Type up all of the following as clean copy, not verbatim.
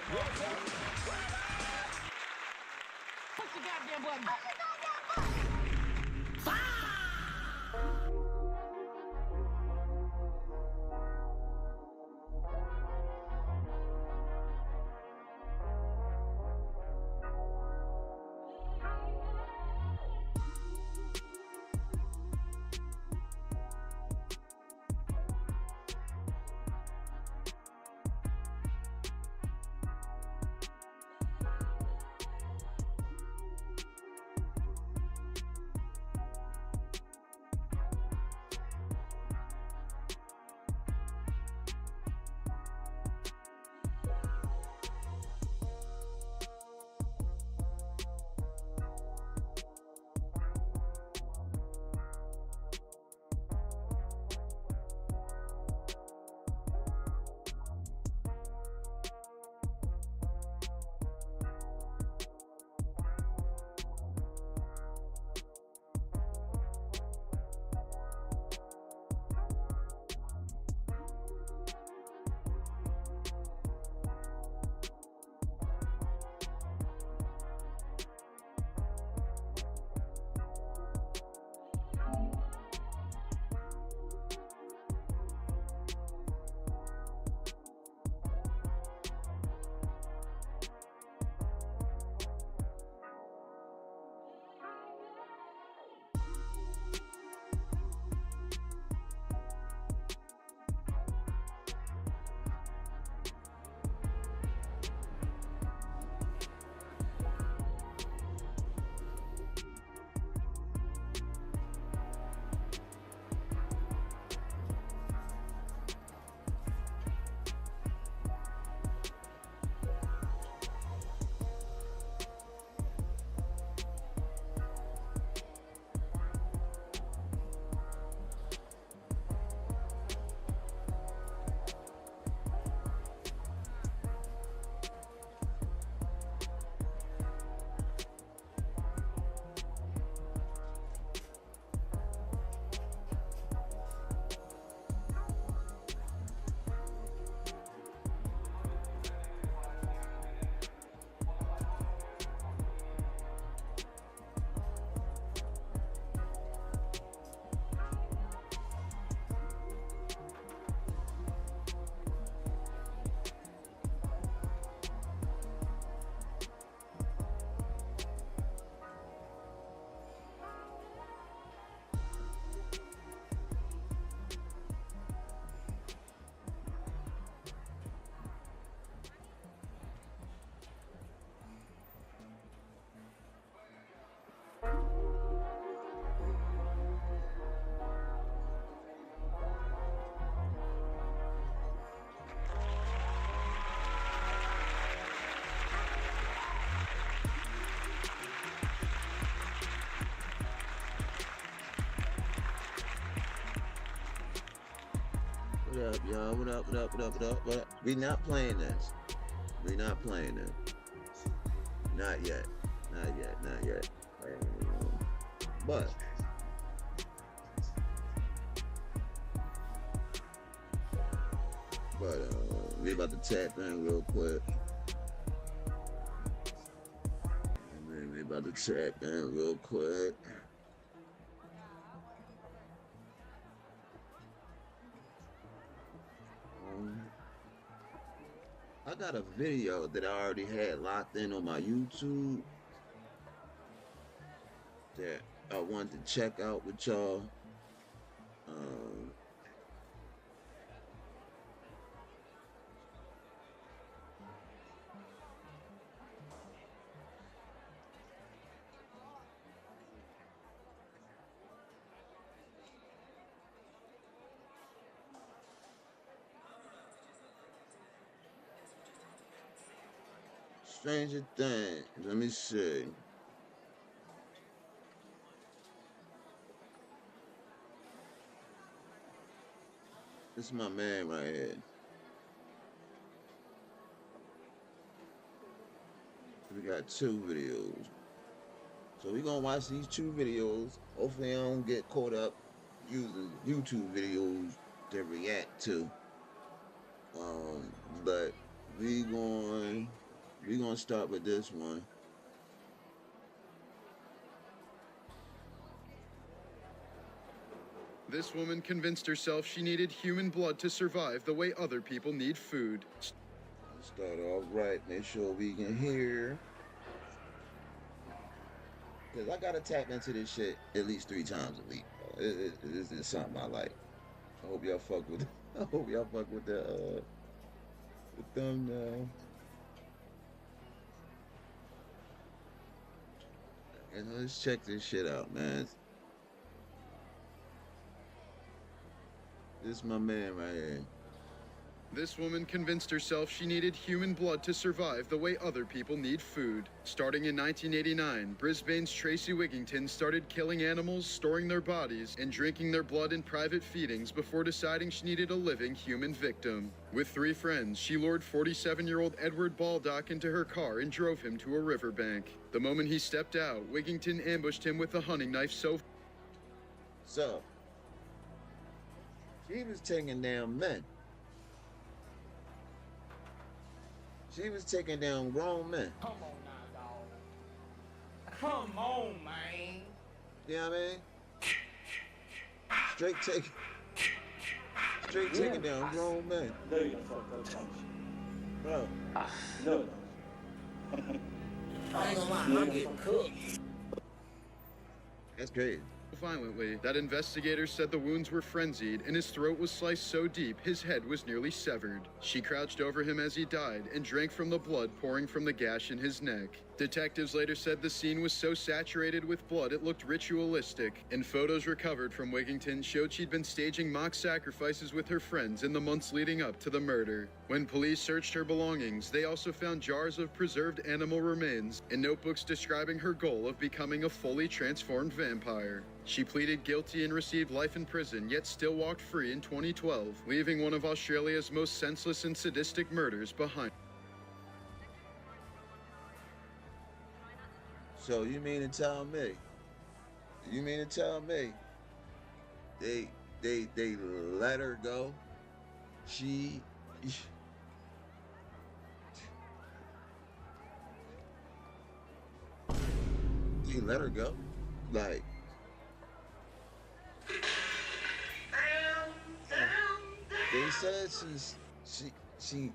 Push the goddamn button. What up, y'all? What up, what up, what up, what up, what up? We not playing this. We not playing this. Not yet. Not yet, not yet. But we about to tap in real quick. We about to tap in real quick. I got a video that I already had locked in on my YouTube that I wanted to check out with y'all. Stranger Things. Let me see. This is my man right here. We got 2 videos. So we're gonna watch these 2 videos. Hopefully I don't get caught up using YouTube videos to react to. But we gonna start with this one. This woman convinced herself she needed human blood to survive the way other people need food. Start off right, make sure we can hear. Cause I gotta tap into this shit at least 3 times a week. This is something I like. I hope y'all fuck with. I hope y'all fuck with the thumbnail. And let's check this shit out, man. This is my man right here. This woman convinced herself she needed human blood to survive the way other people need food. Starting in 1989, Brisbane's Tracy Wigington started killing animals, storing their bodies, and drinking their blood in private feedings before deciding she needed a living human victim. With 3 friends, she lured 47-year-old Edward Baldock into her car and drove him to a riverbank. The moment he stepped out, Wigington ambushed him with a hunting knife so... She was taking down men. She was taking down grown men. Come on now, dog. Come on, man. You know what I mean? Straight taking down grown men. No, you're gonna fuck up some Bro. No. I ain't gonna lie, I'm getting cooked. That's crazy. Violently that investigators said the wounds were frenzied and his throat was sliced so deep his head was nearly severed. She crouched over him as he died and drank from the blood pouring from the gash in his neck. Detectives later said the scene was so saturated with blood it looked ritualistic, and photos recovered from Wigington showed she'd been staging mock sacrifices with her friends in the months leading up to the murder. When police searched her belongings, they also found jars of preserved animal remains and notebooks describing her goal of becoming a fully transformed vampire. She pleaded guilty and received life in prison, yet still walked free in 2012, leaving one of Australia's most senseless and sadistic murders behind. So you mean to tell me they let her go? She they let her go? Like they said she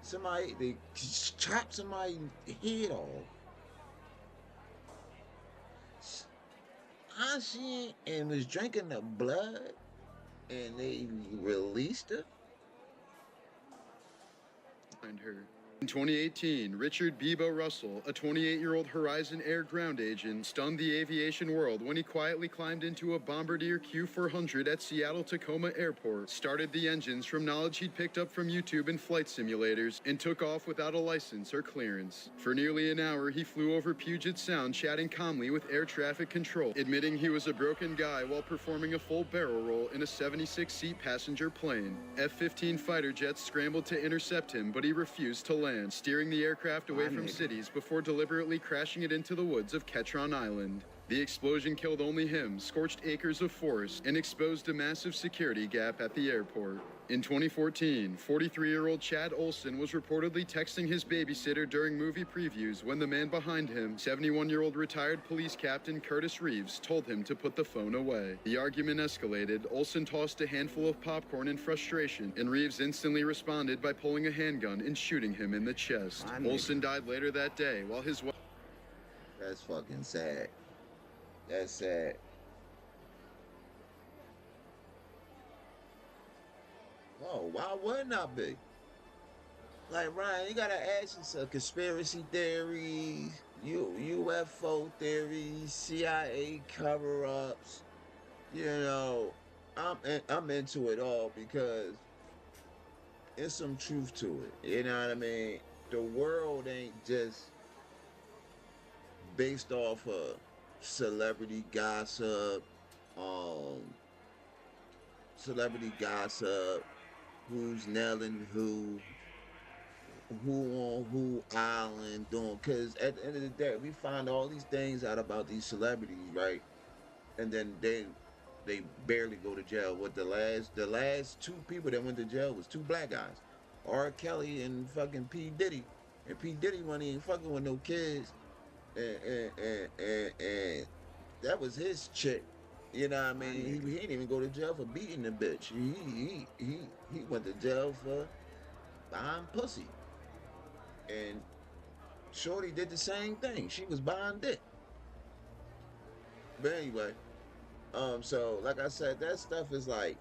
somebody they chopped somebody's head off. She and was drinking the blood and they released her. Her. In 2018, Richard Bebo Russell, a 28-year-old Horizon Air ground agent, stunned the aviation world when he quietly climbed into a Bombardier Q400 at Seattle-Tacoma Airport, started the engines from knowledge he'd picked up from YouTube and flight simulators, and took off without a license or clearance. For nearly an hour, he flew over Puget Sound, chatting calmly with air traffic control, admitting he was a broken guy while performing a full barrel roll in a 76-seat passenger plane. F-15 fighter jets scrambled to intercept him, but he refused to land, steering the aircraft away from cities before deliberately crashing it into the woods of Ketron Island. The explosion killed only him, scorched acres of forest, and exposed a massive security gap at the airport. In 2014, 43-year-old Chad Olson was reportedly texting his babysitter during movie previews when the man behind him, 71-year-old retired police captain Curtis Reeves, told him to put the phone away. The argument escalated. Olson tossed a handful of popcorn in frustration, and Reeves instantly responded by pulling a handgun and shooting him in the chest. Olson died later that day, while his wife... That's fucking sad. That's sad. Oh, why wouldn't I be? Like, Ryan, you gotta ask yourself conspiracy theories, UFO theories, CIA cover-ups. You know, I'm into it all because there's some truth to it. You know what I mean? The world ain't just based off of celebrity gossip, who's nailing who on who island doing, because at the end of the day we find all these things out about these celebrities, right? And then they barely go to jail. What the last 2 people that went to jail was 2 black guys. R. Kelly and fucking P. Diddy. And P. Diddy wasn't even fucking with no kids. And that was his chick. You know what I mean? He didn't even go to jail for beating the bitch. He went to jail for buying pussy. And Shorty did the same thing. She was buying dick. But anyway, so like I said, that stuff is like,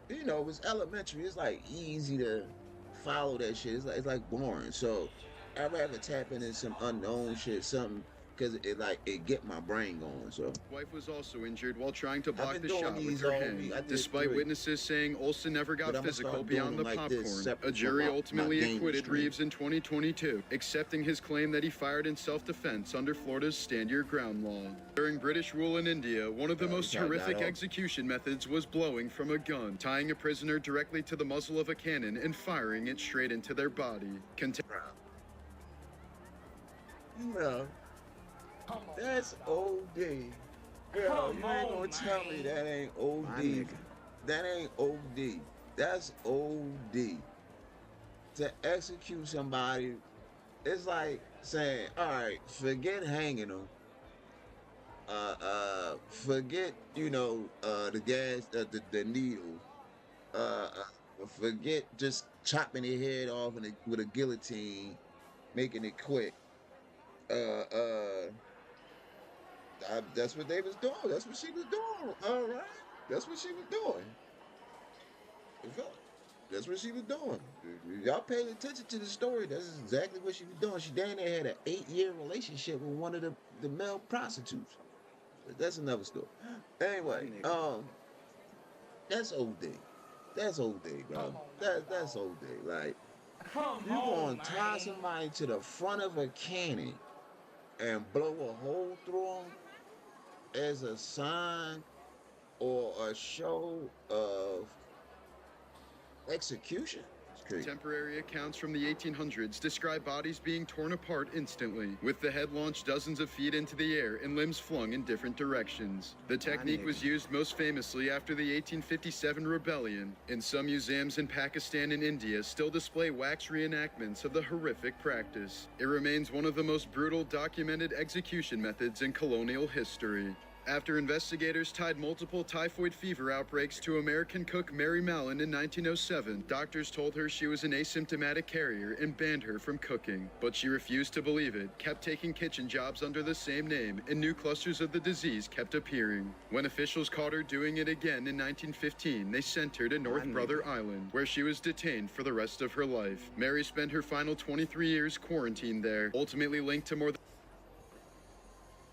you know, it's elementary. It's like easy to follow that shit. It's like boring. So I'd rather tap into some unknown shit, something, because it get my brain going. So Wife was also injured while trying to I've block been the doing shot with these her all hand, week. I did despite 3. witnesses saying Olsen never But got I'ma physical start beyond doing the them like this, popcorn. separate A jury from my ultimately game acquitted stream. Reeves in 2022, accepting his claim that he fired in self-defense under Florida's Stand Your Ground law. During British rule in India, one of the most you tried that horrific out. execution methods was blowing from a gun, tying a prisoner directly to the muzzle of a cannon and firing it straight into their body. No, Come on. that's OD. Girl, you ain't gonna tell me that ain't OD. That ain't OD. That's OD. To execute somebody, it's like saying, all right, forget hanging them. Forget, you know, the gas, the needle. Forget just chopping their head off with a guillotine, making it quick. That's what they was doing. That's what she was doing. All right, that's what she was doing. You feel it? That's what she was doing. Y'all paid attention to the story. That's exactly what she was doing. She damn near had an 8-year relationship with one of the male prostitutes. But that's another story. Anyway, that's OD. That's OD, bro. That's OD. Like, Come you on, gonna tie man. somebody to the front of a cannon and blow a hole through them as a sign or a show of execution? It's crazy. Contemporary accounts from the 1800s describe bodies being torn apart instantly, with the head launched dozens of feet into the air and limbs flung in different directions. The technique was used most famously after the 1857 rebellion, and some museums in Pakistan and India still display wax reenactments of the horrific practice. It remains one of the most brutal documented execution methods in colonial history. After investigators tied multiple typhoid fever outbreaks to American cook Mary Mallon in 1907, doctors told her she was an asymptomatic carrier and banned her from cooking. But she refused to believe it, kept taking kitchen jobs under the same name, and new clusters of the disease kept appearing. When officials caught her doing it again in 1915, they sent her to North Brother Island, where she was detained for the rest of her life. Mary spent her final 23 years quarantined there, ultimately linked to more than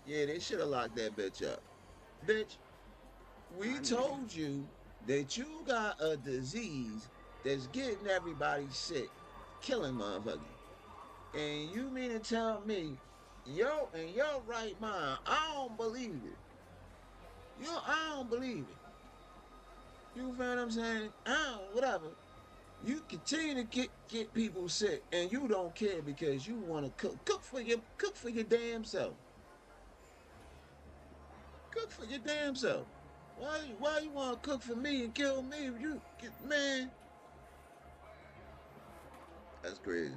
Yeah, they should have locked that bitch up. Bitch, we told you that you got a disease that's getting everybody sick, killing motherfuckers. And you mean to tell me, yo, in your right mind, I don't believe it. I don't believe it. You feel what I'm saying? Whatever. You continue to get people sick, and you don't care because you want to cook for your damn self. Cook for your damn self. Why you want to cook for me and kill me? Man, that's crazy.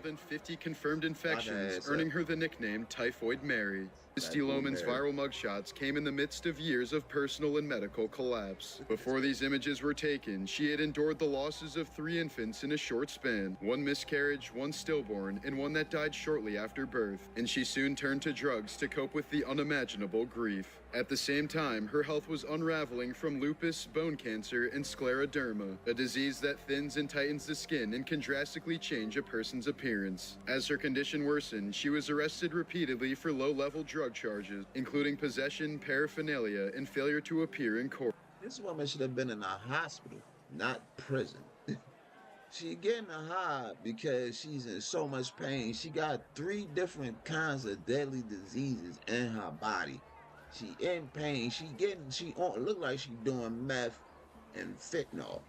than 50 confirmed infections, ass earning up. her the nickname Typhoid Mary. Misty Typhoid Lohman's Mary. viral mugshots came in the midst of years of personal and medical collapse. Before these images were taken, she had endured the losses of 3 infants in a short span, 1 miscarriage, 1 stillborn, and 1 that died shortly after birth, and she soon turned to drugs to cope with the unimaginable grief. At the same time, her health was unraveling from lupus, bone cancer, and scleroderma, a disease that thins and tightens the skin and can drastically change a person's appearance. As her condition worsened, she was arrested repeatedly for low-level drug charges, including possession, paraphernalia, and failure to appear in court. This woman should have been in a hospital, not prison. She getting a high because she's in so much pain. She got 3 different kinds of deadly diseases in her body. She in pain. Look like she doing meth and fentanyl.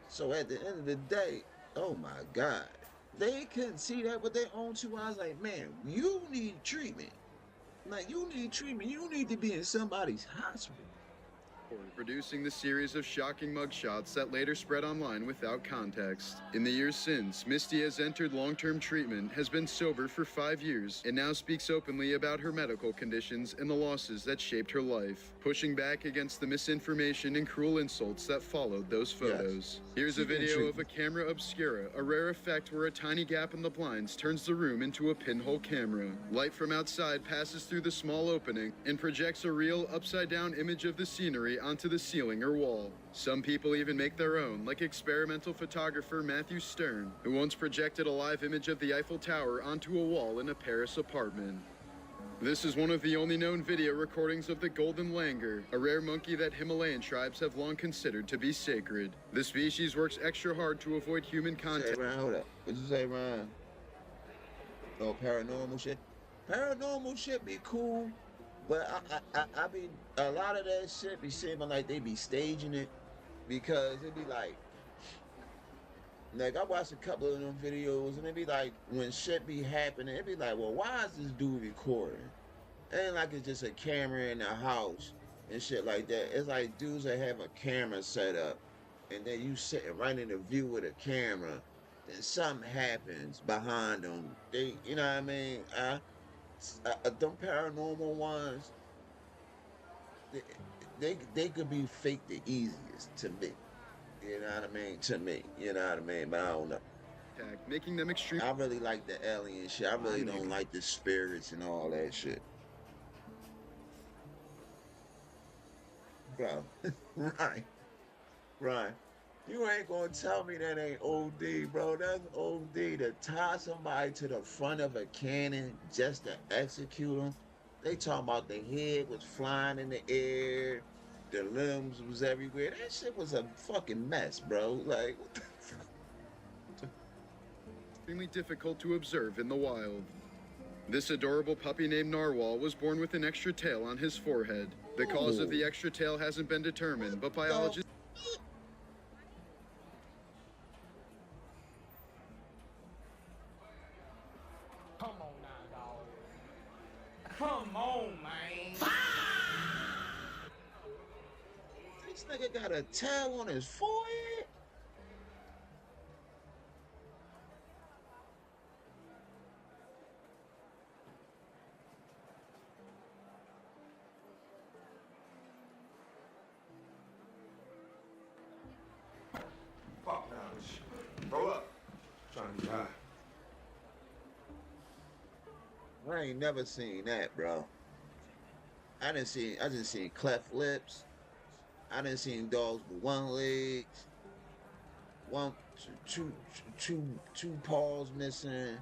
So at the end of the day, oh my God, they couldn't see that with their own 2 eyes. Like, man, you need treatment. Like, you need treatment. You need to be in somebody's hospital. producing the series of shocking mugshots that later spread online without context. In the years since, Misty has entered long-term treatment, has been sober for 5 years, and now speaks openly about her medical conditions and the losses that shaped her life, pushing back against the misinformation and cruel insults that followed those photos. Yes. Here's a video of a camera obscura, a rare effect where a tiny gap in the blinds turns the room into a pinhole camera. Light from outside passes through the small opening and projects a real upside-down image of the scenery onto the ceiling or wall. Some people even make their own, like experimental photographer Matthew Stern, who once projected a live image of the Eiffel Tower onto a wall in a Paris apartment. This is one of the only known video recordings of the golden langur, a rare monkey that Himalayan tribes have long considered to be sacred. The species works extra hard to avoid human contact. Say, Ryan, hold up. What'd you say, Ryan? Oh, paranormal shit? Paranormal shit be cool. But I be, a lot of that shit be seeming like they be staging it, because it be like I watched a couple of them videos, and it be like, when shit be happening, it be like, well, why is this dude recording? It ain't like it's just a camera in the house and shit like that. It's like dudes that have a camera set up, and then you sitting right in the view with a camera, then something happens behind them. They, you know what I mean? Them paranormal ones, they could be fake the easiest to me. You know what I mean? To me, you know what I mean? But I don't know. Making them extreme. I really like the alien shit. I really don't like the spirits and all that shit. Bro, right. You ain't gonna tell me that ain't OD, bro. That's OD. To tie somebody to the front of a cannon just to execute them. They talking about the head was flying in the air, the limbs was everywhere. That shit was a fucking mess, bro. Like, what the fuck? Extremely difficult to observe in the wild. This adorable puppy named Narwhal was born with an extra tail on his forehead. The cause of the extra tail hasn't been determined, but biologists... Come on now, dog. Come on, man. This nigga got a tail on his forehead? Fuck now, bitch. Roll up. Trying to be high. I ain't never seen that, bro. I just seen cleft lips. I done seen dogs with one leg, two paws missing.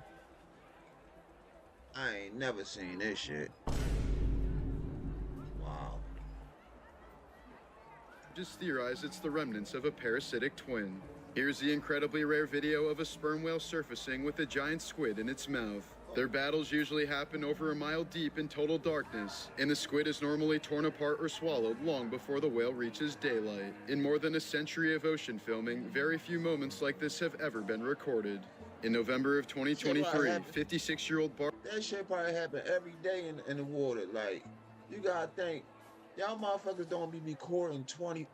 I ain't never seen this shit. Wow. Just theorize it's the remnants of a parasitic twin. Here's the incredibly rare video of a sperm whale surfacing with a giant squid in its mouth. Their battles usually happen over a mile deep in total darkness, and the squid is normally torn apart or swallowed long before the whale reaches daylight. In more than a century of ocean filming, very few moments like this have ever been recorded. In November of 2023, 56-year-old Bar... That shit probably happen every day in the water. Like, you gotta think, y'all motherfuckers don't be recording 20...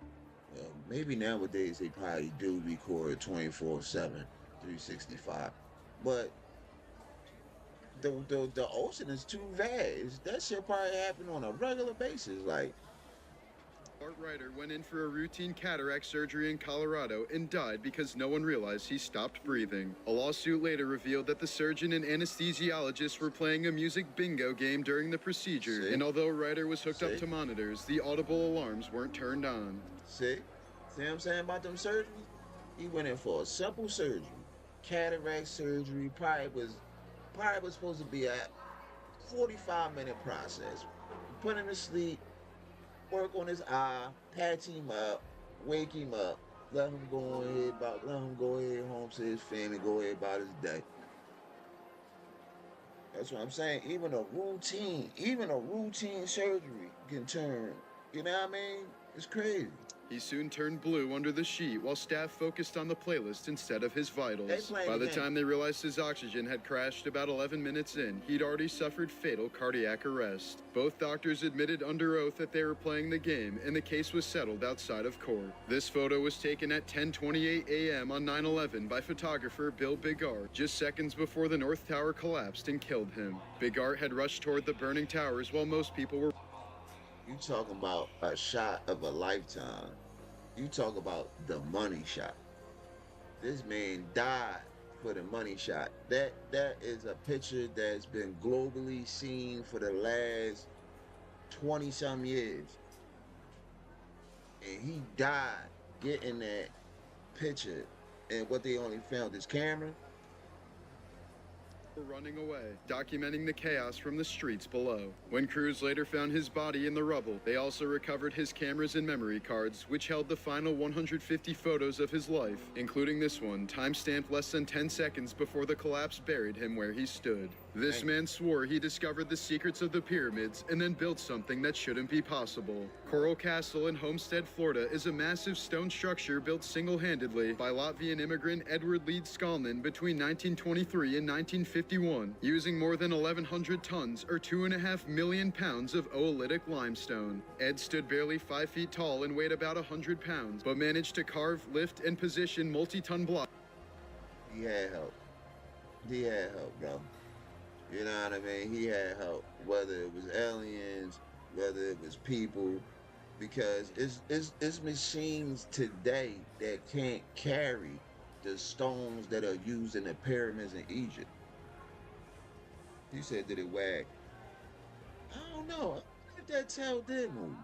Well, maybe nowadays they probably do record 24/7, 365. But the ocean is too vast. That shit probably happen on a regular basis. Like, Bart Ryder went in for a routine cataract surgery in Colorado and died because no one realized he stopped breathing. A lawsuit later revealed that the surgeon and anesthesiologist were playing a music bingo game during the procedure, and although Ryder was hooked up to monitors, the audible alarms weren't turned on. See what I'm saying about them surgeries? He went in for a simple surgery. Cataract surgery probably was supposed to be a 45-minute process. Put him to sleep, work on his eye, patch him up, wake him up, let him go ahead home to his family, go ahead about his day. That's what I'm saying. Even a routine surgery can turn, you know what I mean? It's crazy. He soon turned blue under the sheet while staff focused on the playlist instead of his vitals. By the time they realized his oxygen had crashed about 11 minutes in, he'd already suffered fatal cardiac arrest. Both doctors admitted under oath that they were playing the game, and the case was settled outside of court. This photo was taken at 10:28 a.m. on 9/11 by photographer Bill Bigart, just seconds before the North Tower collapsed and killed him. Bigart had rushed toward the burning towers while most people were... You talking about a shot of a lifetime. You talk about the money shot. This man died for the money shot. That is a picture that's been globally seen for the last 20-some years. And he died getting that picture. And what they only found is camera. Running away, documenting the chaos from the streets below. When crews later found his body in the rubble, they also recovered his cameras and memory cards, which held the final 150 photos of his life, including this one, time-stamped less than 10 seconds before the collapse buried him where he stood. This man swore he discovered the secrets of the pyramids and then built something that shouldn't be possible. Coral Castle in Homestead, Florida is a massive stone structure built single-handedly by Latvian immigrant Edward Leeds Skalnin between 1923 and 1951, using more than 1,100 tons or 2.5 million pounds of oolitic limestone. Ed stood barely 5 feet tall and weighed about 100 pounds, but managed to carve, lift, and position multi-ton blocks. He had help. He had help, bro. You know what I mean? He had help, whether it was aliens, whether it was people, because it's machines today that can't carry the stones that are used in the pyramids in Egypt. You said, did it wag? I don't know. I think that tail did move.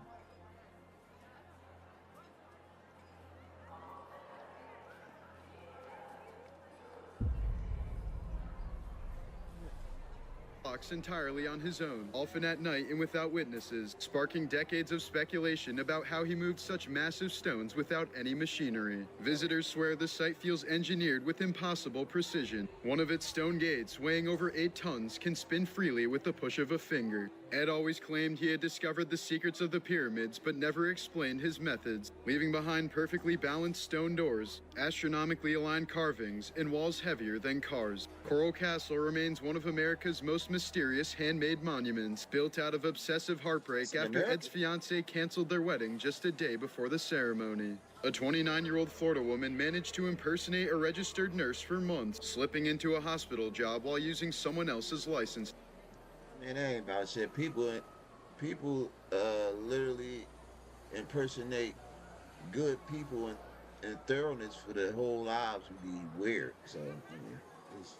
Entirely on his own, often at night and without witnesses, sparking decades of speculation about how he moved such massive stones without any machinery. Visitors swear the site feels engineered with impossible precision. One of its stone gates, weighing over 8 tons, can spin freely with the push of a finger. Ed always claimed he had discovered the secrets of the pyramids, but never explained his methods, leaving behind perfectly balanced stone doors, astronomically aligned carvings, and walls heavier than cars. Coral Castle remains one of America's most mysterious handmade monuments, built out of obsessive heartbreak after Ed's fiancée canceled their wedding just a day before the ceremony. A 29-year-old Florida woman managed to impersonate a registered nurse for months, slipping into a hospital job while using someone else's license. Man, that ain't about shit. People literally impersonate good people and thoroughness for their whole lives would be weird. So, it's...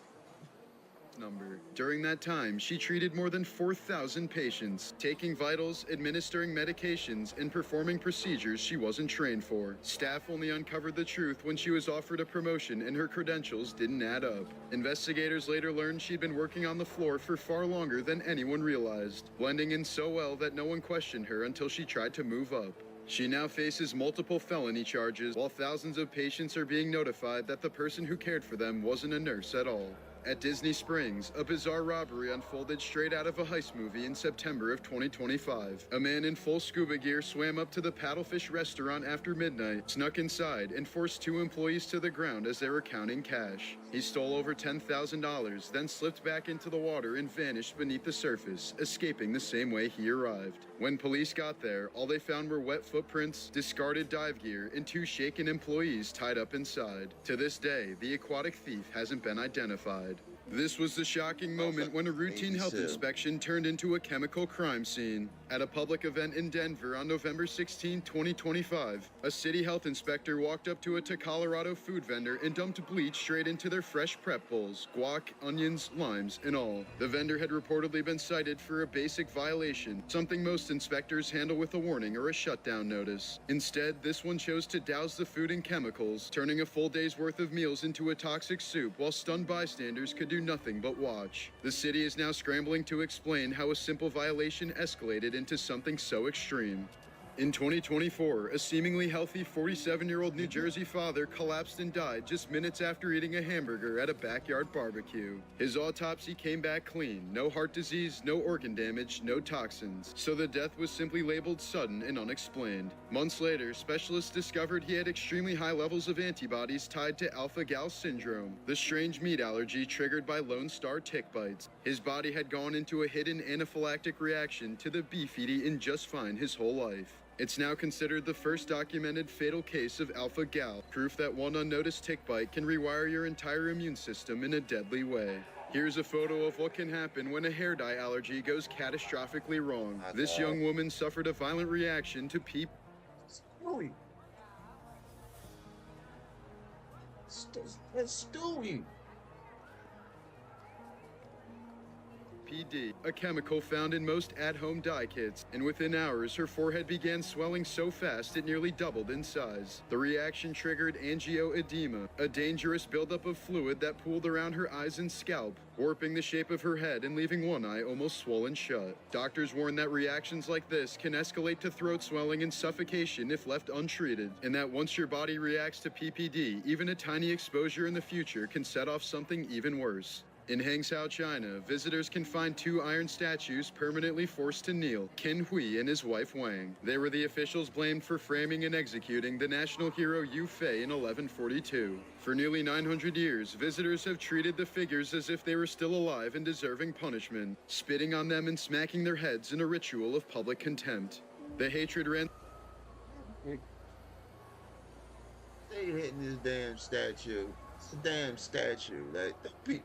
During that time, she treated more than 4,000 patients, taking vitals, administering medications, and performing procedures she wasn't trained for. Staff only uncovered the truth when she was offered a promotion and her credentials didn't add up. Investigators later learned she'd been working on the floor for far longer than anyone realized, blending in so well that no one questioned her until she tried to move up. She now faces multiple felony charges, while thousands of patients are being notified that the person who cared for them wasn't a nurse at all. At Disney Springs, a bizarre robbery unfolded straight out of a heist movie in September of 2025. A man in full scuba gear swam up to the Paddlefish restaurant after midnight, snuck inside, and forced 2 employees to the ground as they were counting cash. He stole over $10,000, then slipped back into the water and vanished beneath the surface, escaping the same way he arrived. When police got there, all they found were wet footprints, discarded dive gear, and 2 shaken employees tied up inside. To this day, the aquatic thief hasn't been identified. This was the shocking moment when a routine health inspection turned into a chemical crime scene. At a public event in Denver on November 16, 2025, a city health inspector walked up to a Colorado food vendor and dumped bleach straight into their fresh prep bowls, guac, onions, limes, and all. The vendor had reportedly been cited for a basic violation, something most inspectors handle with a warning or a shutdown notice. Instead, this one chose to douse the food in chemicals, turning a full day's worth of meals into a toxic soup while stunned bystanders could do nothing but watch. The city is now scrambling to explain how a simple violation escalated into something so extreme. In 2024, a seemingly healthy 47-year-old New Jersey father collapsed and died just minutes after eating a hamburger at a backyard barbecue. His autopsy came back clean. No heart disease, no organ damage, no toxins. So the death was simply labeled sudden and unexplained. Months later, specialists discovered he had extremely high levels of antibodies tied to alpha-gal syndrome, the strange meat allergy triggered by Lone Star tick bites. His body had gone into a hidden anaphylactic reaction to the beef he'd eaten just fine his whole life. It's now considered the first documented fatal case of alpha-gal, proof that one unnoticed tick bite can rewire your entire immune system in a deadly way. Here's a photo of what can happen when a hair dye allergy goes catastrophically wrong. This young woman suffered a violent reaction to Stewie. That's Stewie. PD, a chemical found in most at-home dye kits, and within hours her forehead began swelling so fast it nearly doubled in size. The reaction triggered angioedema, a dangerous buildup of fluid that pooled around her eyes and scalp, warping the shape of her head and leaving one eye almost swollen shut. Doctors warn that reactions like this can escalate to throat swelling and suffocation if left untreated, and that once your body reacts to PPD, even a tiny exposure in the future can set off something even worse. In Hangzhou, China, visitors can find two iron statues permanently forced to kneel, Qin Hui and his wife Wang. They were the officials blamed for framing and executing the national hero Yu Fei in 1142. For nearly 900 years, visitors have treated the figures as if they were still alive and deserving punishment, spitting on them and smacking their heads in a ritual of public contempt. The hatred ran... They hitting this damn statue. It's a damn statue. Like, the people...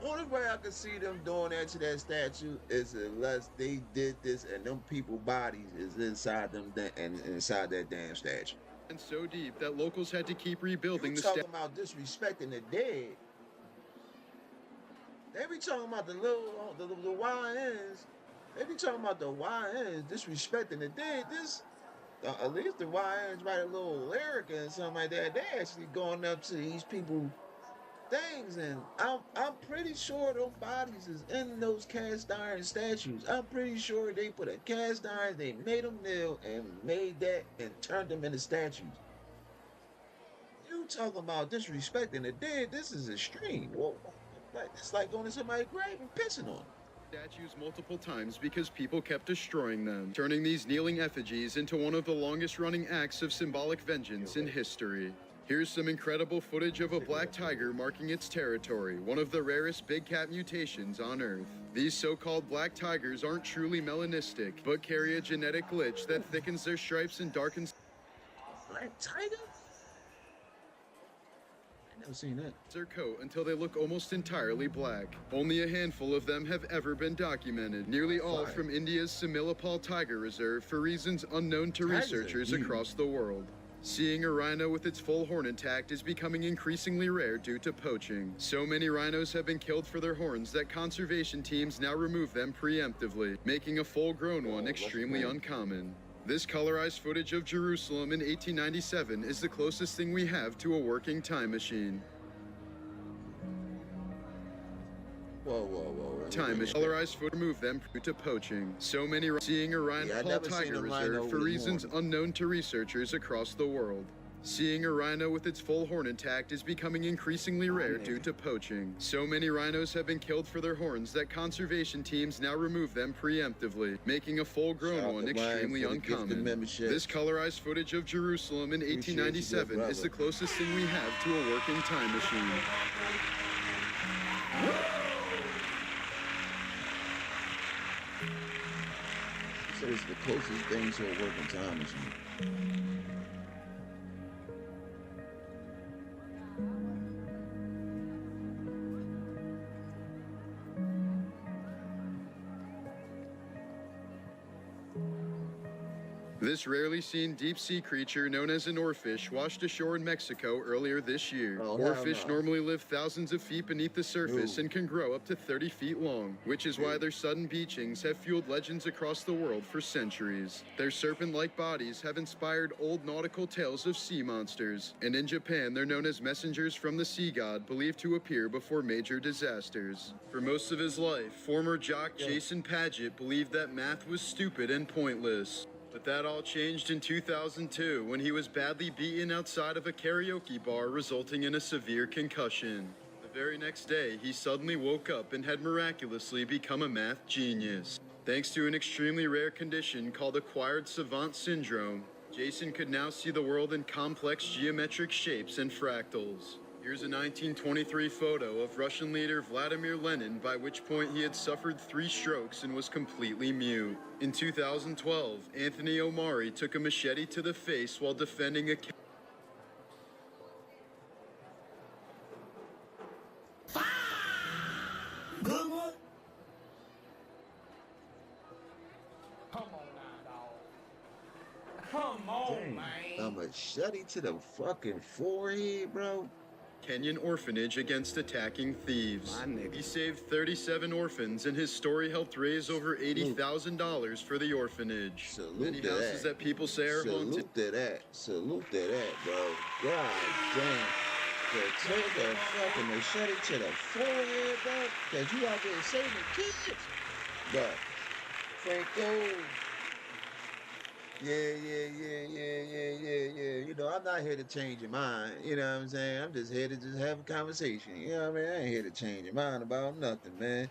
Only way I could see them doing that to that statue is unless they did this and them people's bodies is inside them and inside that damn statue. And so deep that locals had to keep rebuilding the talking about disrespecting the dead. They be talking about the YNs. They be talking about the YNs disrespecting the dead. This, at least the YNs write a little lyric and something like that. They actually going up to these people things, and I'm pretty sure those bodies is in those cast iron statues. I'm pretty sure they put a cast iron, they made them kneel and made that and turned them into statues. You talking about disrespecting the dead? This is extreme. Well, it's like going to somebody's grave and pissing on them. Statues multiple times because people kept destroying them, turning these kneeling effigies into one of the longest running acts of symbolic vengeance in history. Here's some incredible footage of a black tiger marking its territory, one of the rarest big cat mutations on Earth. These so-called black tigers aren't truly melanistic, but carry a genetic glitch that thickens their stripes and darkens Black tiger? I never seen that. their coat until they look almost entirely black. Only a handful of them have ever been documented, nearly all from India's Similipal Tiger Reserve for reasons unknown to researchers across the world. Seeing a rhino with its full horn intact is becoming increasingly rare due to poaching. So many rhinos have been killed for their horns that conservation teams now remove them preemptively, making a full-grown one extremely uncommon. This colorized footage of Jerusalem in 1897 is the closest thing we have to a working time machine. Whoa. Time machine. Colorized footage remove them due to poaching. So many seeing a rhino tiger reserve for reasons unknown to researchers across the world. Seeing a rhino with its full horn intact is becoming increasingly rare due to poaching. So many rhinos have been killed for their horns that conservation teams now remove them preemptively, making a full-grown one extremely uncommon. This colorized footage of Jerusalem in 1897 is the closest thing we have to a working time machine. So it's the closest thing to a working time machine. This rarely seen deep-sea creature known as an oarfish washed ashore in Mexico earlier this year. Oarfish normally live thousands of feet beneath the surface and can grow up to 30 feet long, which is why their sudden beachings have fueled legends across the world for centuries. Their serpent-like bodies have inspired old nautical tales of sea monsters, and in Japan they're known as messengers from the sea god, believed to appear before major disasters. For most of his life, former jock Jason Paget believed that math was stupid and pointless. But that all changed in 2002 when he was badly beaten outside of a karaoke bar, resulting in a severe concussion. The very next day, he suddenly woke up and had miraculously become a math genius. Thanks to an extremely rare condition called acquired savant syndrome, Jason could now see the world in complex geometric shapes and fractals. Here's a 1923 photo of Russian leader Vladimir Lenin, by which point he had suffered 3 strokes and was completely mute. In 2012, Anthony Omari took a machete to the face while defending a Good one. Come on now, dog. Come on, Dang, man. a machete to the fucking forehead, bro. Kenyan orphanage against attacking thieves. My nigga. He saved 37 orphans, and his story helped raise over $80,000 for the orphanage. Salute Many to houses that people say are haunted. Salute to that. Salute to that, bro. God damn. To take a fucking machete to the forehead, bro. Cause you out there saving kids. But Franco. Yeah. You know, I'm not here to change your mind. You know what I'm saying? I'm just here to just have a conversation. You know what I mean? I ain't here to change your mind about nothing, man.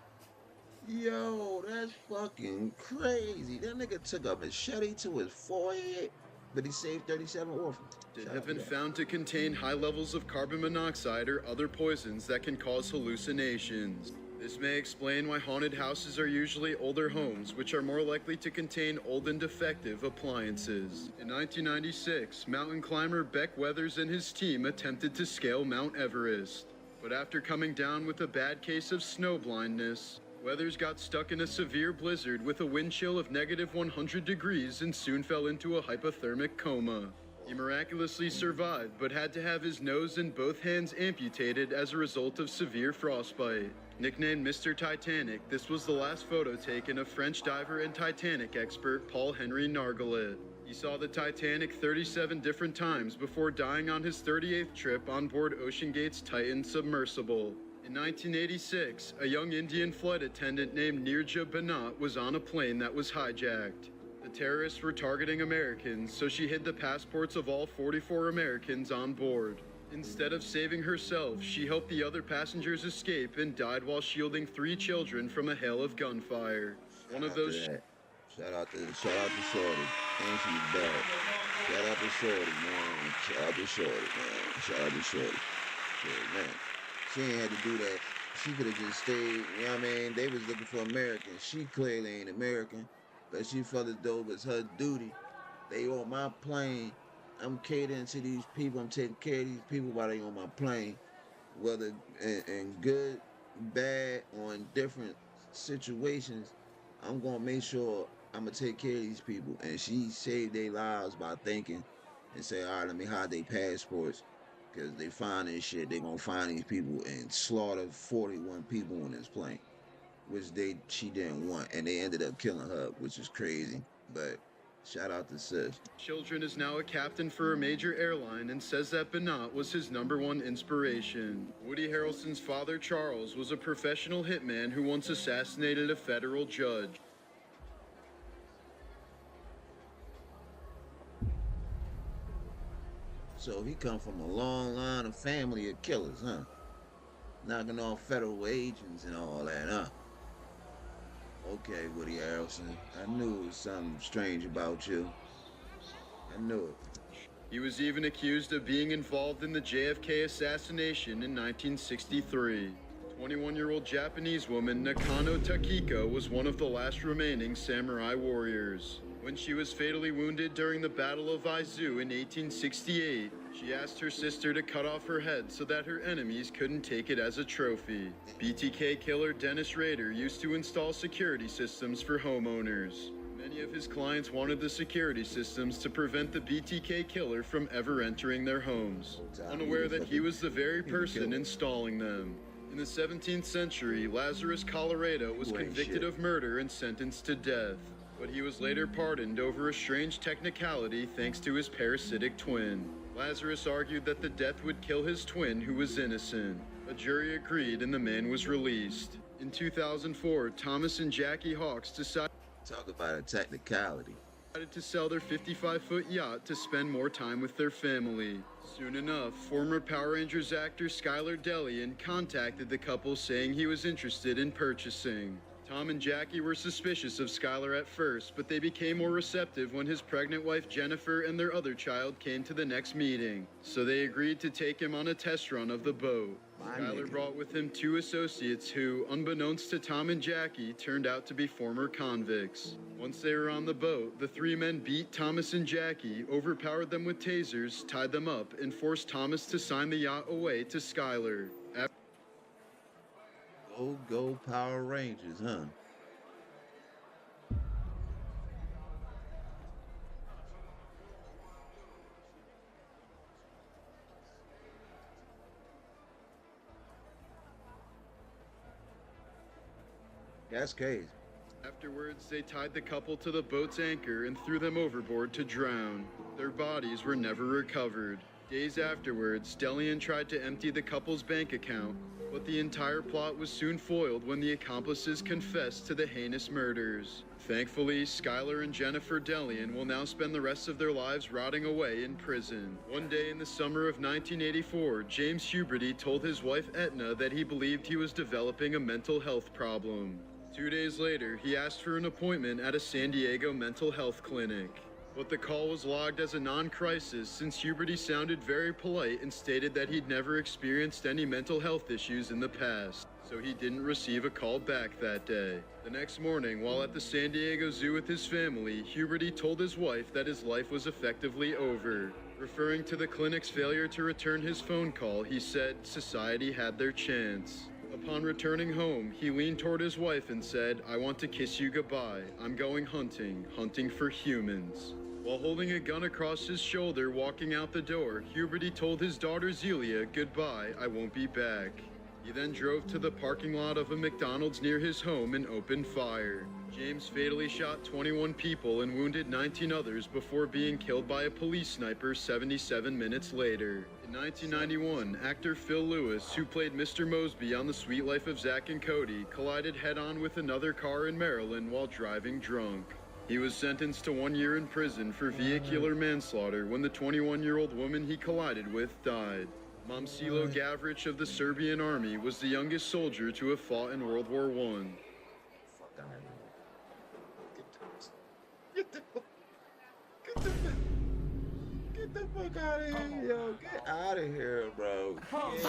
Yo, that's fucking crazy. That nigga took a machete to his forehead, but he saved 37 orphans. Have been found to contain high levels of carbon monoxide or other poisons that can cause hallucinations. This may explain why haunted houses are usually older homes, which are more likely to contain old and defective appliances. In 1996, mountain climber Beck Weathers and his team attempted to scale Mount Everest. But after coming down with a bad case of snow blindness, Weathers got stuck in a severe blizzard with a wind chill of -100 degrees and soon fell into a hypothermic coma. He miraculously survived, but had to have his nose and both hands amputated as a result of severe frostbite. Nicknamed Mr. Titanic, this was the last photo taken of French diver and Titanic expert Paul-Henri Nargeolet. He saw the Titanic 37 different times before dying on his 38th trip on board OceanGate's Titan submersible. In 1986, a young Indian flight attendant named Nirja Banat was on a plane that was hijacked. The terrorists were targeting Americans, so she hid the passports of all 44 Americans on board. Instead of saving herself, she helped the other passengers escape and died while shielding 3 children from a hail of gunfire. One of those. Shout out to Shorty. And she's bad. Shout out to Shorty, man. Shout out to Shorty, man. Shout out to Shorty. Yeah, man. She ain't had to do that. She could have just stayed, you know what I mean? They was looking for Americans. She clearly ain't American, but she felt as though it was her duty. They on my plane. I'm catering to these people. I'm taking care of these people while they on my plane. Whether in good, bad, or in different situations, I'm going to make sure I'm going to take care of these people. And she saved their lives by thinking and say, all right, let me hide their passports. Because they find this shit, they going to find these people and slaughter 41 people on this plane, which she didn't want. And they ended up killing her, which is crazy. But shout out to sis. Children is now a captain for a major airline and says that Banat was his #1 inspiration. Woody Harrelson's father, Charles, was a professional hitman who once assassinated a federal judge. So he come from a long line of family of killers, huh? Knocking off federal agents and all that, huh? Okay, Woody Harrelson. I knew it was something strange about you. I knew it. He was even accused of being involved in the JFK assassination in 1963. 21-year-old Japanese woman Nakano Takiko was one of the last remaining samurai warriors. When she was fatally wounded during the Battle of Aizu in 1868, she asked her sister to cut off her head so that her enemies couldn't take it as a trophy. BTK killer Dennis Rader used to install security systems for homeowners. Many of his clients wanted the security systems to prevent the BTK killer from ever entering their homes, unaware that he was the very person installing them. In the 17th century, Lazarus Colorado was convicted of murder and sentenced to death, but he was later pardoned over a strange technicality thanks to his parasitic twin. Lazarus argued that the death would kill his twin, who was innocent. A jury agreed and the man was released. In 2004, Thomas and Jackie Hawks decided... Talk about a technicality. decided to sell their 55-foot yacht to spend more time with their family. Soon enough, former Power Rangers actor LuCkYLeFtY contacted the couple saying he was interested in purchasing. Tom and Jackie were suspicious of Skylar at first, but they became more receptive when his pregnant wife Jennifer and their other child came to the next meeting. So they agreed to take him on a test run of the boat. Skylar brought with him 2 associates who, unbeknownst to Tom and Jackie, turned out to be former convicts. Once they were on the boat, the 3 men beat Thomas and Jackie, overpowered them with tasers, tied them up, and forced Thomas to sign the yacht away to Skylar. Go Power Rangers, huh? That's crazy. Afterwards, they tied the couple to the boat's anchor and threw them overboard to drown. Their bodies were never recovered. Days afterwards, Delian tried to empty the couple's bank account, but the entire plot was soon foiled when the accomplices confessed to the heinous murders. Thankfully, Skylar and Jennifer Delian will now spend the rest of their lives rotting away in prison. One day in the summer of 1984, James Huberty told his wife Etna that he believed he was developing a mental health problem. 2 days later, he asked for an appointment at a San Diego mental health clinic. But the call was logged as a non-crisis since Huberty sounded very polite and stated that he'd never experienced any mental health issues in the past, so he didn't receive a call back that day. The next morning, while at the San Diego Zoo with his family, Huberty told his wife that his life was effectively over. Referring to the clinic's failure to return his phone call, he said society had their chance. Upon returning home, he leaned toward his wife and said, "I want to kiss you goodbye. I'm going hunting for humans." While holding a gun across his shoulder walking out the door, Huberty told his daughter Zelia, "Goodbye, I won't be back." He then drove to the parking lot of a McDonald's near his home and opened fire. James fatally shot 21 people and wounded 19 others before being killed by a police sniper 77 minutes later. In 1991, actor Phil Lewis, who played Mr. Mosby on The Sweet Life of Zack and Cody, collided head-on with another car in Maryland while driving drunk. He was sentenced to 1 year in prison for vehicular manslaughter when the 21-year-old woman he collided with died. Momcilo Gavrich of the Serbian army was the youngest soldier to have fought in World War I. Get the fuck out of here, yo. Get out of here, bro. Get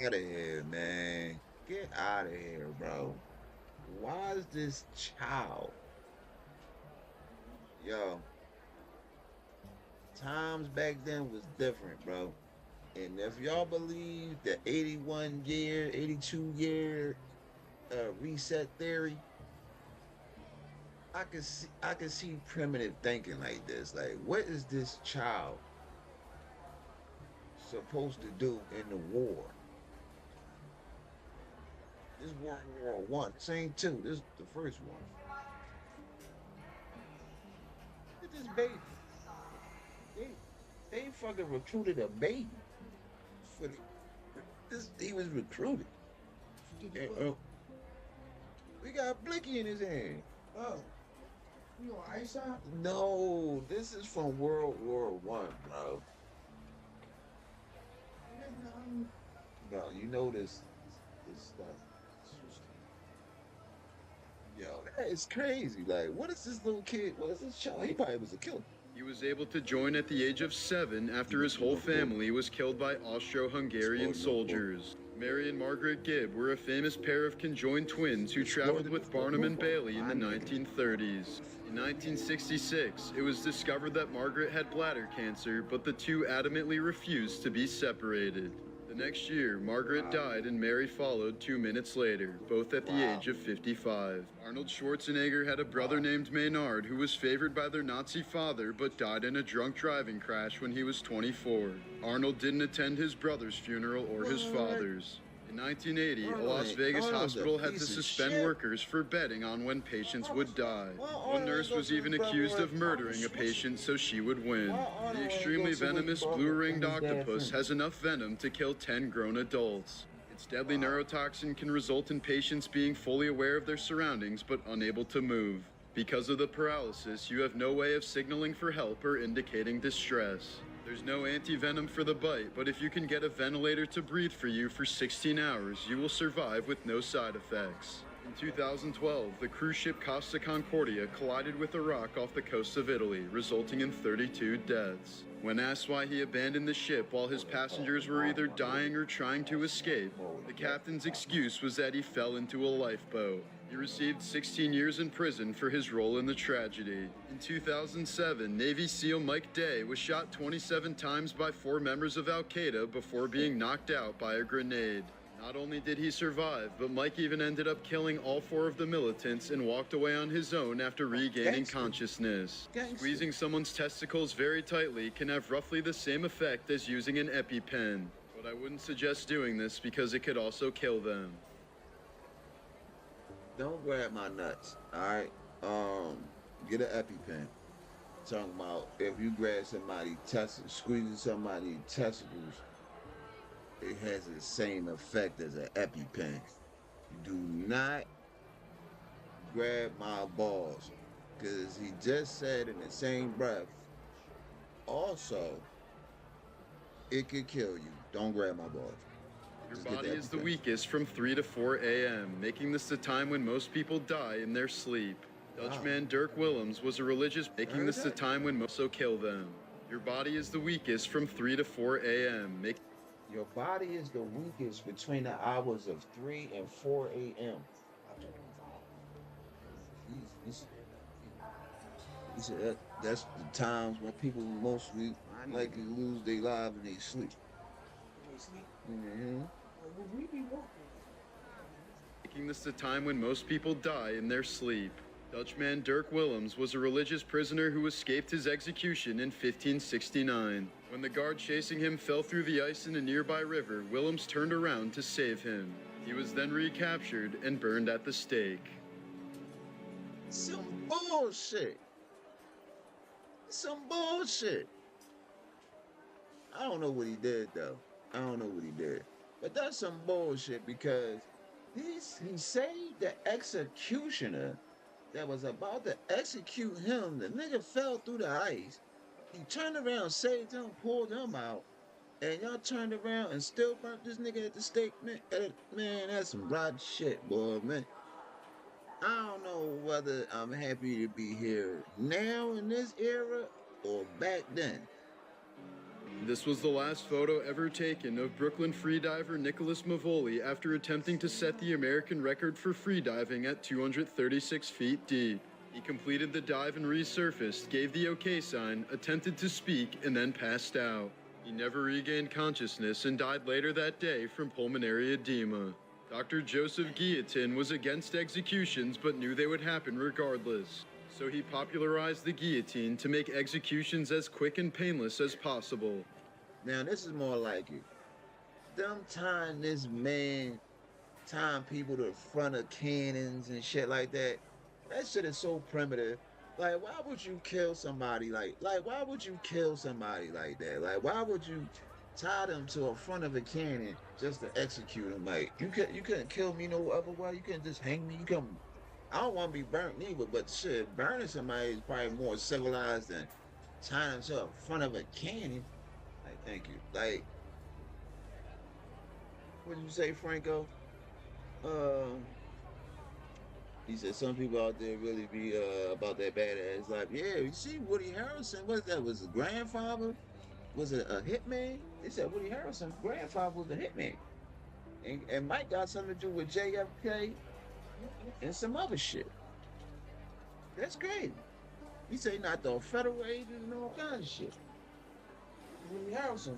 out of here, man. Get out of here, bro. Why is this child? Yo. Times back then was different, bro. And if y'all believe the 81 year, 82 year reset theory, I can see primitive thinking like this. Like, what is this child supposed to do in the war? This is World War I. This ain't 2. This is the first one. Look at this baby. They fucking recruited a baby. He was recruited. We got Blicky in his hand. Oh. You on ice out? No, this is from World War I, bro. No, you know this stuff. Yo, that is crazy. Like, what is this little kid? What is this child? He probably was a killer. He was able to join at the age of 7 after his whole family was killed by Austro-Hungarian soldiers. Mary and Margaret Gibb were a famous pair of conjoined twins who traveled with Barnum and Bailey in the 1930s. In 1966, it was discovered that Margaret had bladder cancer, but the two adamantly refused to be separated. The next year, Margaret died and Mary followed 2 minutes later, both at the age of 55. Arnold Schwarzenegger had a brother named Maynard who was favored by their Nazi father but died in a drunk driving crash when he was 24. Arnold didn't attend his brother's funeral or his father's. In 1980, a Las Vegas hospital had to suspend workers for betting on when patients would die. One nurse was even accused of murdering a patient so she would win. The extremely venomous blue-ringed octopus has enough venom to kill 10 grown adults. Its deadly neurotoxin can result in patients being fully aware of their surroundings but unable to move. Because of the paralysis, you have no way of signaling for help or indicating distress. There's no anti-venom for the bite, but if you can get a ventilator to breathe for you for 16 hours, you will survive with no side effects. In 2012, the cruise ship Costa Concordia collided with a rock off the coast of Italy, resulting in 32 deaths. When asked why he abandoned the ship while his passengers were either dying or trying to escape, the captain's excuse was that he fell into a lifeboat. He received 16 years in prison for his role in the tragedy. In 2007, Navy SEAL Mike Day was shot 27 times by 4 members of Al-Qaeda before being knocked out by a grenade. Not only did he survive, but Mike even ended up killing all 4 of the militants and walked away on his own after regaining consciousness. Squeezing someone's testicles very tightly can have roughly the same effect as using an EpiPen, but I wouldn't suggest doing this because it could also kill them. Don't grab my nuts, alright? Get an EpiPen. Talking about if you grab somebody squeezing somebody's testicles, it has the same effect as an EpiPen. Do not grab my balls, because he just said in the same breath, also, it could kill you. Don't grab my balls. Your body is the weakest from 3 to 4 a.m., making this the time when most people die in their sleep. Dutchman Dirk Willems was a religious, making this the time when most kill them. Your body is the weakest from 3 to 4 a.m. Your body is the weakest between the hours of 3 and 4 a.m. He said that's the times when people mostly likely lose their lives in their sleep. Making this the time when most people die in their sleep. Dutchman Dirk Willems was a religious prisoner who escaped his execution in 1569. When the guard chasing him fell through the ice in a nearby river, Willems turned around to save him. He was then recaptured and burned at the stake. Some bullshit. Some bullshit. I don't know what he did though. I don't know what he did. But that's some bullshit because he saved the executioner that was about to execute him. The nigga fell through the ice. He turned around, saved him, pulled him out, and y'all turned around and still burnt this nigga at the stake, man. Man, that's some rotten shit, boy, man. I don't know whether I'm happy to be here now in this era or back then. This was the last photo ever taken of Brooklyn freediver Nicholas Mavoli after attempting to set the American record for freediving at 236 feet deep. He completed the dive and resurfaced, gave the OK sign, attempted to speak, and then passed out. He never regained consciousness and died later that day from pulmonary edema. Dr. Joseph Guillotin was against executions but knew they would happen regardless. So he popularized the guillotine to make executions as quick and painless as possible. Now this is more like it. Them tying this man, tying people to the front of cannons and shit like that. That shit is so primitive. Like, why would you kill somebody like why would you kill somebody like that? Like, why would you tie them to the front of a cannon just to execute them? Like, you couldn't kill me no other way. You couldn't just hang me. I don't want to be burnt neither, but shit, burning somebody is probably more civilized than tying them to the front of a cannon. Like, thank you. Like, what did you say, Franco? He said some people out there really be about that badass life. Yeah, you see Woody Harrelson, what is that? Was his grandfather? Was it a hitman? They said Woody Harrelson's grandfather was a hitman. And Mike got something to do with JFK and some other shit. That's crazy. He said not the federal agent and all kinds of shit. Woody Harrelson,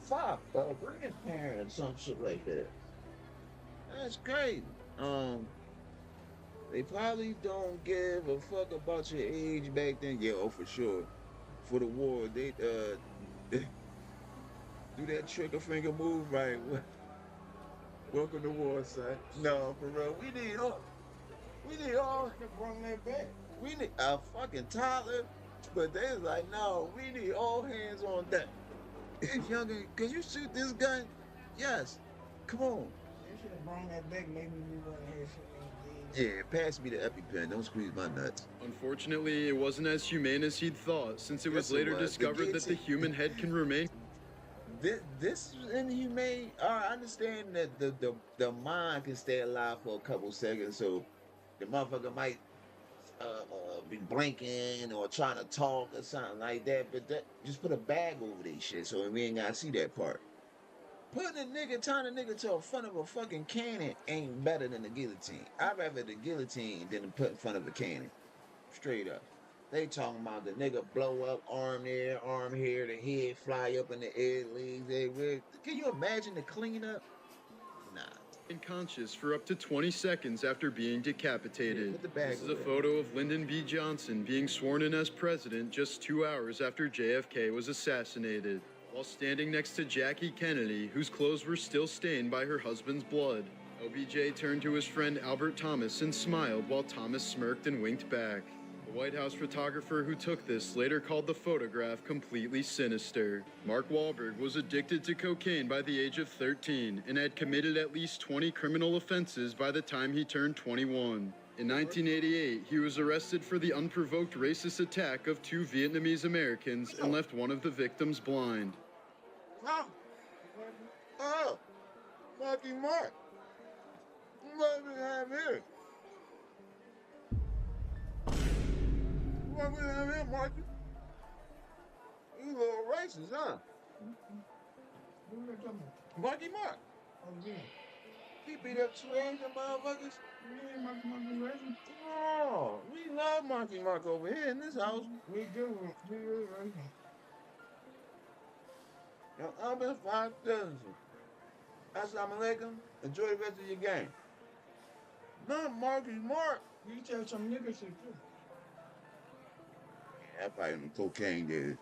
grandparent or some shit like that. That's crazy. They probably don't give a fuck about your age back then. Yeah, oh for sure. For the war, they do that trigger finger move, right? Welcome to war, son. No, for real. We need all to bring that back. We need a fucking toddler, but they was like, no, we need all hands on deck. It's younger. Can you shoot this gun? Yes. Come on. They should have brought that back. Maybe we would have had some Yeah, pass me the EpiPen. Don't squeeze my nuts. Unfortunately, it wasn't as humane as he'd thought, since it was Yes, it later was. discovered that the human head can remain. This is inhumane. I understand that the mind can stay alive for a couple seconds, so the motherfucker might be blinking or trying to talk or something like that. But that just put a bag over their shit, so we ain't gotta see that part. Putting a nigga, tying a nigga to the front of a fucking cannon ain't better than the guillotine. I'd rather the guillotine than to put in front of a cannon. Straight up. They talking about the nigga blow up, arm there, arm here, the head fly up in the air, legs everywhere. Can you imagine the cleanup? Nah. Unconscious for up to 20 seconds after being decapitated. Yeah, put the bag This is a over there. photo of Lyndon B. Johnson being sworn in as president just 2 hours after JFK was assassinated, while standing next to Jackie Kennedy, whose clothes were still stained by her husband's blood. LBJ turned to his friend Albert Thomas and smiled while Thomas smirked and winked back. The White House photographer who took this later called the photograph completely sinister. Mark Wahlberg was addicted to cocaine by the age of 13 and had committed at least 20 criminal offenses by the time he turned 21. In 1988, he was arrested for the unprovoked racist attack of 2 Vietnamese Americans and left one of the victims blind. Oh, Marky Mark. What we have here? What we have here, Marky? You a little racist, huh? Marky Mark. He beat up 2 Asian motherfuckers. Oh, we love Marky Mark over here in this house. We do. Yo, I'm in 5,000. Assalamu alaikum. Enjoy the rest of your game. Not Marky Mark. You tell some niggas shit too. Yeah, that probably cocaine did.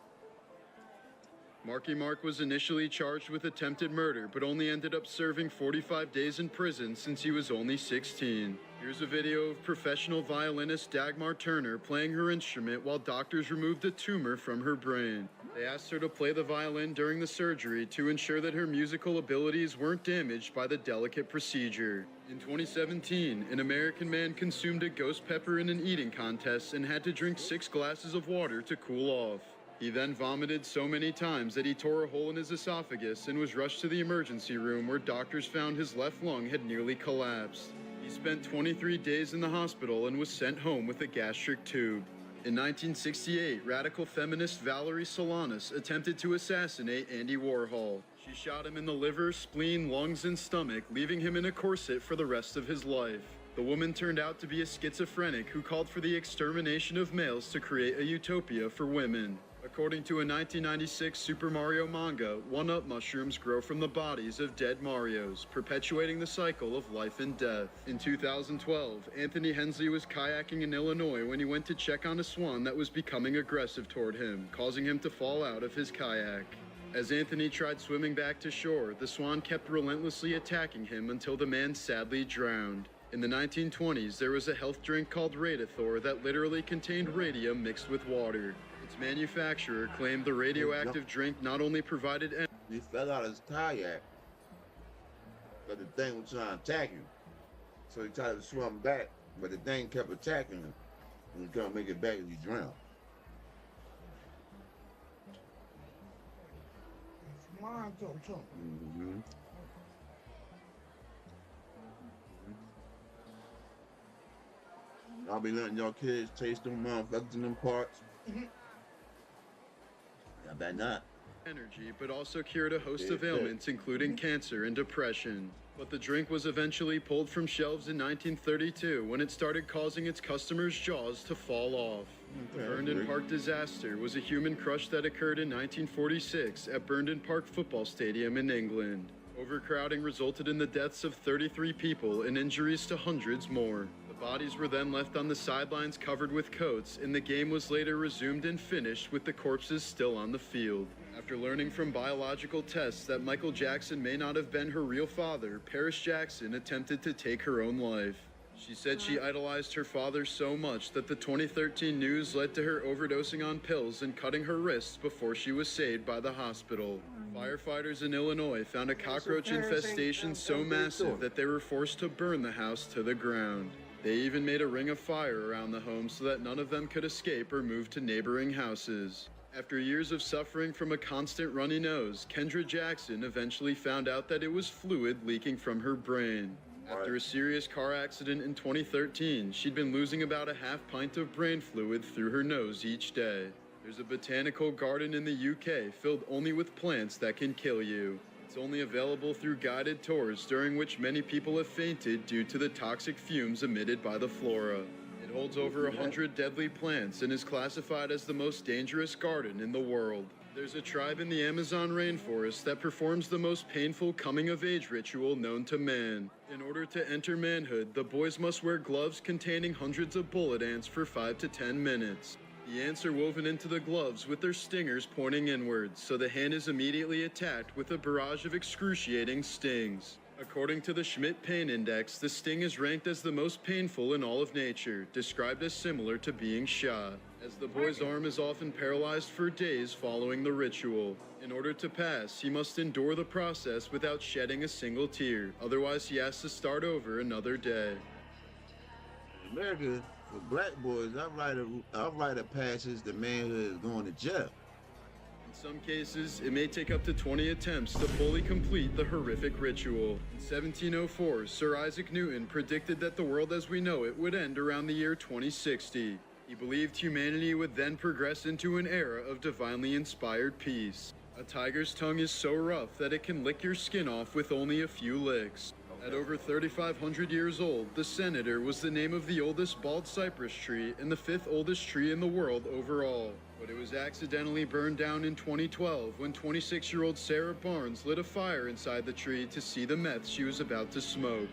Marky Mark was initially charged with attempted murder, but only ended up serving 45 days in prison since he was only 16. Here's a video of professional violinist Dagmar Turner playing her instrument while doctors removed a tumor from her brain. They asked her to play the violin during the surgery to ensure that her musical abilities weren't damaged by the delicate procedure. In 2017, an American man consumed a ghost pepper in an eating contest and had to drink 6 glasses of water to cool off. He then vomited so many times that he tore a hole in his esophagus and was rushed to the emergency room where doctors found his left lung had nearly collapsed. He spent 23 days in the hospital and was sent home with a gastric tube. In 1968, radical feminist Valerie Solanas attempted to assassinate Andy Warhol. She shot him in the liver, spleen, lungs, and stomach, leaving him in a corset for the rest of his life. The woman turned out to be a schizophrenic who called for the extermination of males to create a utopia for women. According to a 1996 Super Mario manga, 1-Up mushrooms grow from the bodies of dead Marios, perpetuating the cycle of life and death. In 2012, Anthony Hensley was kayaking in Illinois when he went to check on a swan that was becoming aggressive toward him, causing him to fall out of his kayak. As Anthony tried swimming back to shore, the swan kept relentlessly attacking him until the man sadly drowned. In the 1920s, there was a health drink called Radithor that literally contained radium mixed with water. Its manufacturer claimed the radioactive drink not only provided energy. He fell out of his kayak, but the thing was trying to attack him. So he tried to swim back, but the thing kept attacking him. And he couldn't make it back and he drowned. Mine too. Mm-hmm. I'll be letting y'all kids taste them motherfuckers in them parts. I bet not. Energy, but also cured a host of ailments, including cancer and depression. But the drink was eventually pulled from shelves in 1932 when it started causing its customers' jaws to fall off. The Burnden Park disaster was a human crush that occurred in 1946 at Burnden Park Football Stadium in England. Overcrowding resulted in the deaths of 33 people and injuries to hundreds more. The bodies were then left on the sidelines covered with coats, and the game was later resumed and finished with the corpses still on the field. After learning from biological tests that Michael Jackson may not have been her real father, Paris Jackson attempted to take her own life. She said she idolized her father so much that the 2013 news led to her overdosing on pills and cutting her wrists before she was saved by the hospital. Firefighters in Illinois found a cockroach infestation so massive that they were forced to burn the house to the ground. They even made a ring of fire around the home so that none of them could escape or move to neighboring houses. After years of suffering from a constant runny nose, Kendra Jackson eventually found out that it was fluid leaking from her brain. After a serious car accident in 2013, she'd been losing about a half pint of brain fluid through her nose each day. There's a botanical garden in the UK filled only with plants that can kill you. It's only available through guided tours, during which many people have fainted due to the toxic fumes emitted by the flora. It holds over 100 deadly plants and is classified as the most dangerous garden in the world. There's a tribe in the Amazon rainforest that performs the most painful coming-of-age ritual known to man. In order to enter manhood, the boys must wear gloves containing hundreds of bullet ants for 5 to 10 minutes. The ants are woven into the gloves with their stingers pointing inwards, so the hand is immediately attacked with a barrage of excruciating stings. According to the Schmidt Pain Index, the sting is ranked as the most painful in all of nature, described as similar to being shot, as the boy's arm is often paralyzed for days following the ritual. In order to pass, he must endure the process without shedding a single tear, otherwise he has to start over another day. In America, for black boys, I write a passage the manhood is going to jail. In some cases, it may take up to 20 attempts to fully complete the horrific ritual. In 1704, Sir Isaac Newton predicted that the world as we know it would end around the year 2060. He believed humanity would then progress into an era of divinely inspired peace. A tiger's tongue is so rough that it can lick your skin off with only a few licks. At over 3,500 years old, the senator was the name of the oldest bald cypress tree and the 5th oldest tree in the world overall. But it was accidentally burned down in 2012 when 26-year-old Sarah Barnes lit a fire inside the tree to see the meth she was about to smoke.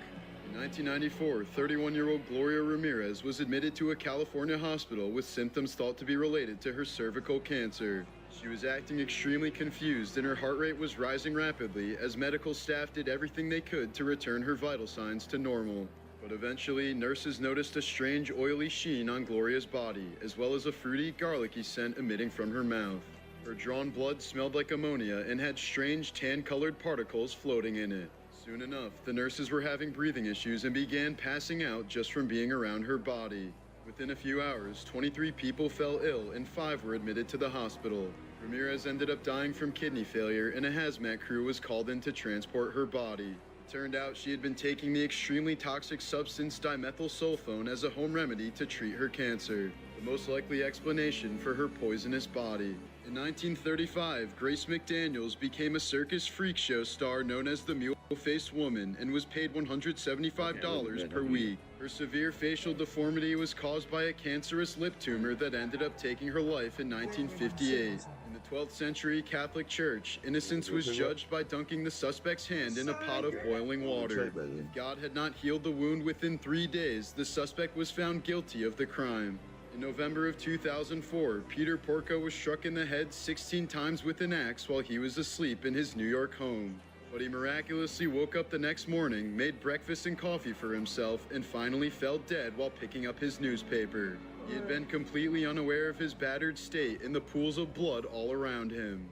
In 1994, 31-year-old Gloria Ramirez was admitted to a California hospital with symptoms thought to be related to her cervical cancer. She was acting extremely confused and her heart rate was rising rapidly as medical staff did everything they could to return her vital signs to normal. But eventually, nurses noticed a strange oily sheen on Gloria's body, as well as a fruity, garlicky scent emitting from her mouth. Her drawn blood smelled like ammonia and had strange tan-colored particles floating in it. Soon enough, the nurses were having breathing issues and began passing out just from being around her body. Within a few hours, 23 people fell ill and 5 were admitted to the hospital. Ramirez ended up dying from kidney failure and a hazmat crew was called in to transport her body. It turned out she had been taking the extremely toxic substance dimethylsulfone as a home remedy to treat her cancer, the most likely explanation for her poisonous body. In 1935, Grace McDaniels became a circus freak show star known as the Mule-Faced Woman and was paid $175 per week. Her severe facial deformity was caused by a cancerous lip tumor that ended up taking her life in 1958. In the 12th century Catholic Church, innocence was judged by dunking the suspect's hand in a pot of boiling water. If God had not healed the wound within 3 days, the suspect was found guilty of the crime. In November of 2004, Peter Porco was struck in the head 16 times with an axe while he was asleep in his New York home. But he miraculously woke up the next morning, made breakfast and coffee for himself, and finally fell dead while picking up his newspaper. He had been completely unaware of his battered state and the pools of blood all around him.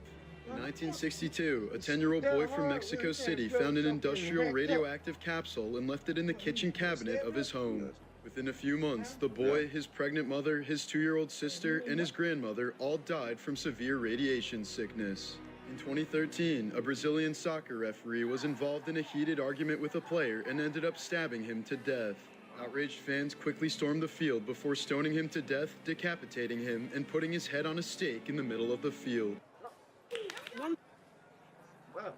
In 1962, a 10-year-old boy from Mexico City found an industrial radioactive capsule and left it in the kitchen cabinet of his home. Within a few months, the boy, his pregnant mother, his 2-year-old sister, and his grandmother all died from severe radiation sickness. In 2013, a Brazilian soccer referee was involved in a heated argument with a player and ended up stabbing him to death. Outraged fans quickly stormed the field before stoning him to death, decapitating him, and putting his head on a stake in the middle of the field. Wow.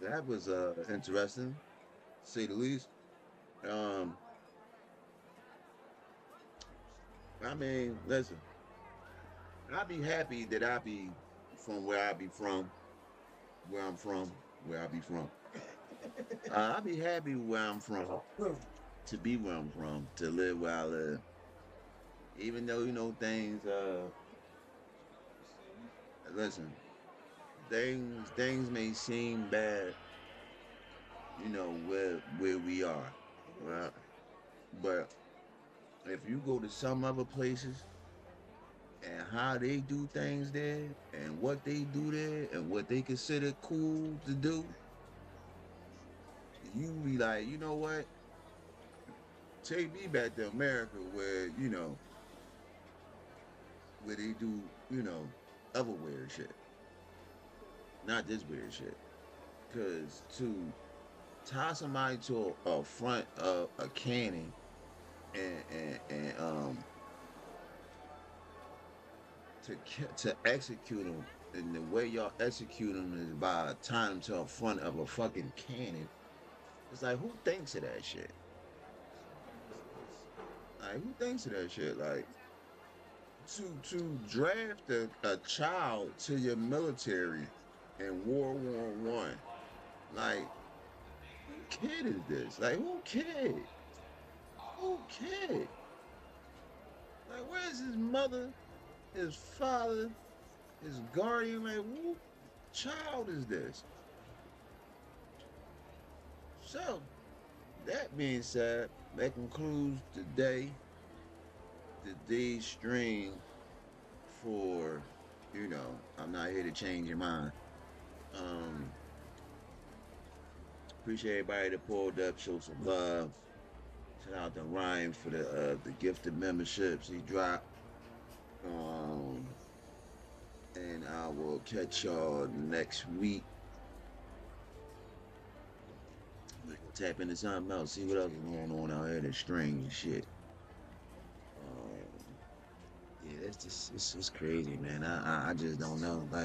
That was interesting, to say the least. I mean, listen, I'd be happy that I be from where I be from, where I'm from, where I be from. I'd be happy where I'm from, to be where I'm from, to live where I live. Even though, you know, things, listen, things may seem bad, you know, where we are, right? But if you go to some other places and how they do things there and what they do there and what they consider cool to do, you be like, you know what? take me back to America where, you know, where they do, you know, other weird shit. Not this weird shit. Cause to tie somebody to a front of a cannon and to execute them, and the way y'all execute them is by tying them to a front of a fucking cannon. It's like, who thinks of that shit? Like, who thinks of that shit? Like, to draft a child to your military in World War I, like, who kid is this? Like, who kid? Who kid? Like, where's his mother, his father, his guardian? Like, who child is this? So, that being said, that concludes today's stream for, you know, I'm not here to change your mind. Appreciate everybody that pulled up, showed some love. Shout out to Ryan for the gifted memberships he dropped. And I will catch y'all next week. We'll tap into something else, see what else is going on out here in the string and shit. Yeah, that's just, it's crazy, man. I just don't know. Like,